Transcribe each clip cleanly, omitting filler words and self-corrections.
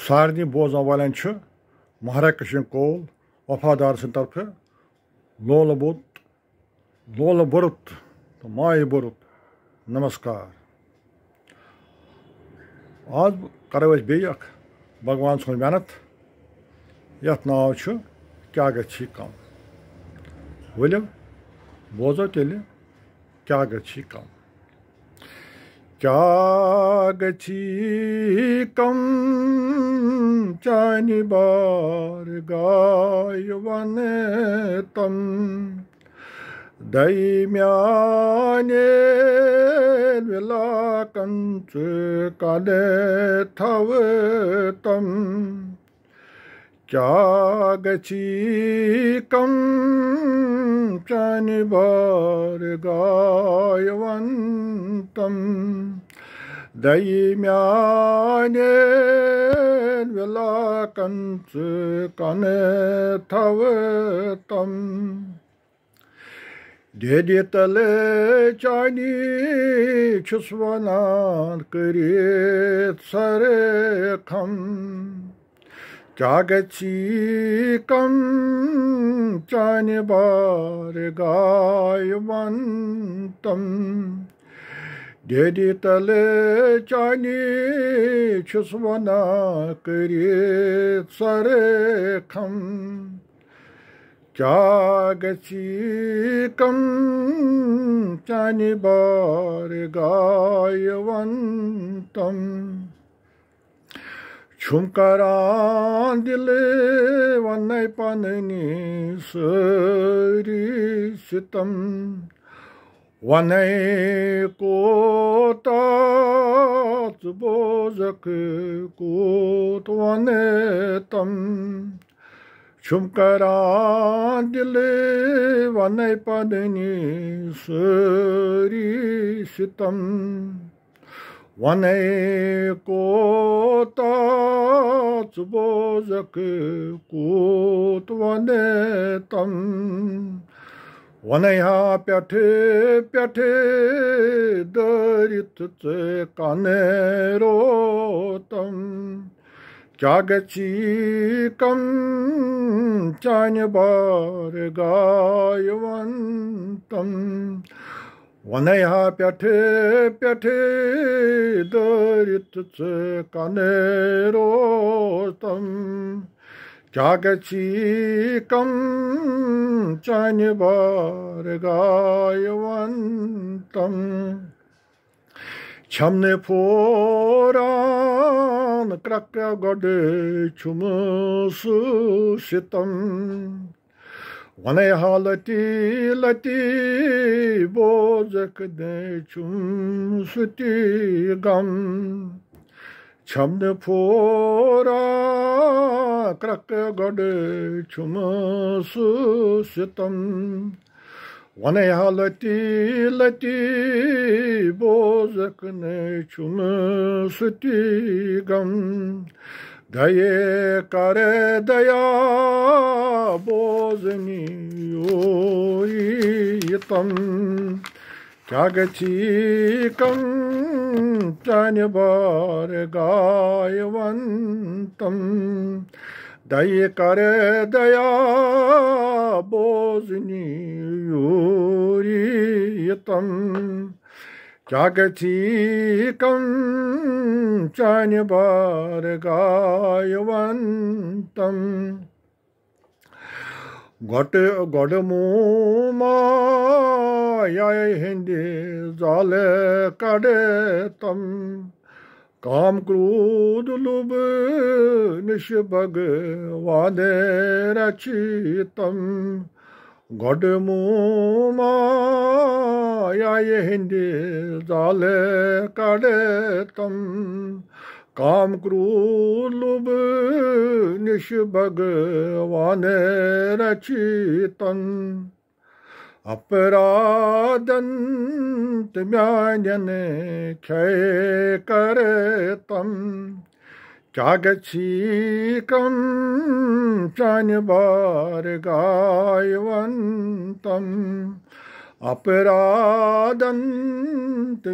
सारनी बोजन वालन महारा कशिन कोल वफादार सद तरफ लोल बुरुत तो माय बुरुत नमस्कार। आज करो बे भगवान सुन मेहनत यथ नाव क्या गि कम वलो बोजो तेल क्या गि कम क्या गि कम चानि बार गाय वन तम दई म्याने विला कंच काले थव तम क्या गि कम चानि बार गाय वन तम दई म्याने विला कंच काने थव तम डेडी तले चानी छुस वनान करित सरे खम क्या गि कम चानि बार गाय वन तम डेडी तले चानी छुस वना करित सरे खम क्या गि कम चानि बार गाय वन तम छुमकरान दिल वन पननी सरी सितम वन कोतात बोजक कोत वन तम छुमकरान दिल वन पननी सरी सितम वन कोतात बोजक कोत वन तम वन प्यठे प्यठे दरित काने रोतम क्या गि कम चानि बार गाय वन तम वन प्यठे प्यठे दरित काने रोतम क्या गि कम चानि बार गाय वन तम छमने फोरान क्रक गड छुम सुतम वन लती लती बोजक दे छुम सुति गम छमन फोरा क्रक गड छुम सुतम वन लती लती बोजक ने छुम सुति गम दये करे दया बोजनी तम क्या गि कम चानि बार गाय वन तम दये करे दया बोजनी तम क्या गि कम चानि बार गाय वन तम गड मुया हिंदी जाले कड़े तम काम क्रोध लुभ निश भगवाने रचितम गड मुया हिंदी जाले कड़े तम काम क्रोध लुभ निश भगवाने रचितम अपराधंत म्याने क्षय करे तम क्या गि कम चानि बार गाय वन तम अपराधंत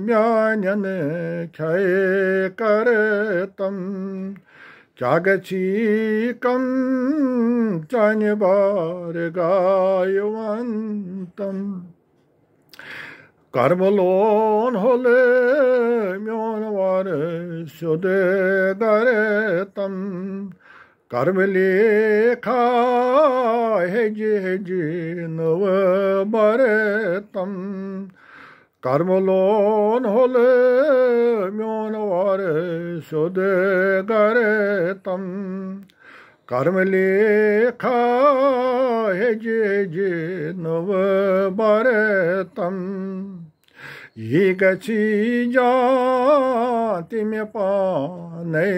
म्यान क्षय कर तम क्या गची कम चाने बारगायवंतम कर्मलोन होले म्योन वार शुदे दरेतम कर्म लेखा हेजी नव बरेतम कर्मलोन होले म्योन वार शुदे दरेतम कर्म लेखा हेजी नव बरेतम ये गची जाति में पाने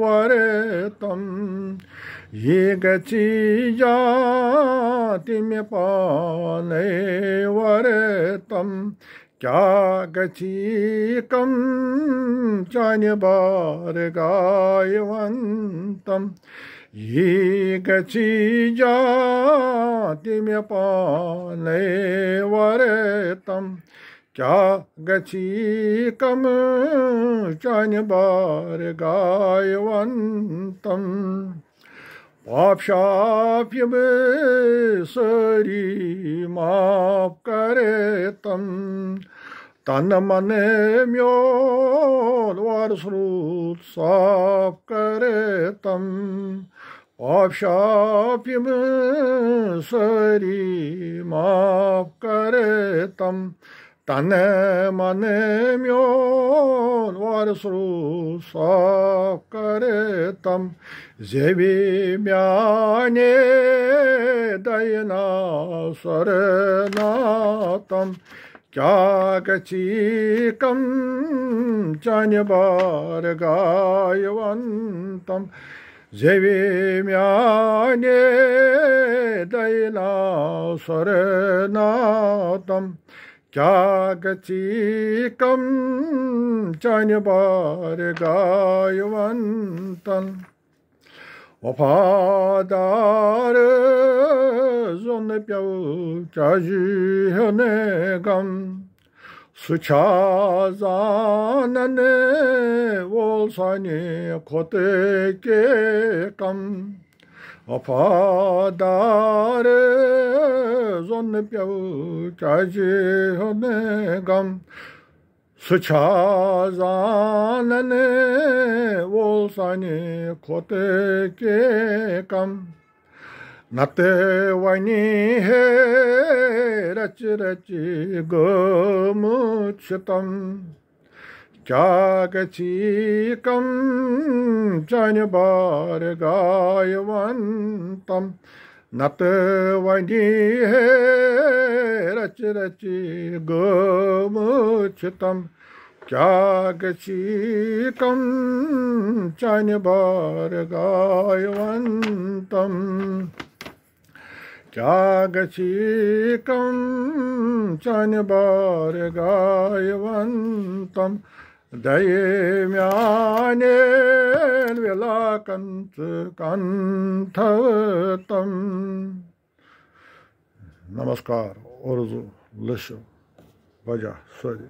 वरेतम ये गची जाति में पाने वरेतम क्या गची कम चान्य बारगायवंतम ये गची जाति में पाने वरेतम क्या गची कम चान्य बारगायवंतम पाप शाप्य सरी माफ करे तम तन मन म्योल वार श्रुत साफ करे तम पाप शाप्य सरी माफ करे तम तन मन म्योन वार श्रुत साफ करे तम जेवी म्याने दयना सरनातम क्या गची कम चान्य बारगायवंतम जेवी म्याने दयना सरनातम क्या गची कम चान्य बारगायवंतम वफादार जोन प्याऊ चाजी हने गम सुछा जानने वो साने खोते के कम वफादार जोन प्याऊ चाजी हने गम सुछा जानने वो साने खोते के कम नते वनी है रच रच गोमुच्छतम क्या गची कम चान्य बारगायवंतम नत वनी है रच रच गोमुच्छतम क्या गची कम चान्य बारगायवंतम क्या गची कम चान्य बारगायवंतम दये म्याने विलाकंत कंठवतम। नमस्कार और लश बजा सॉरी।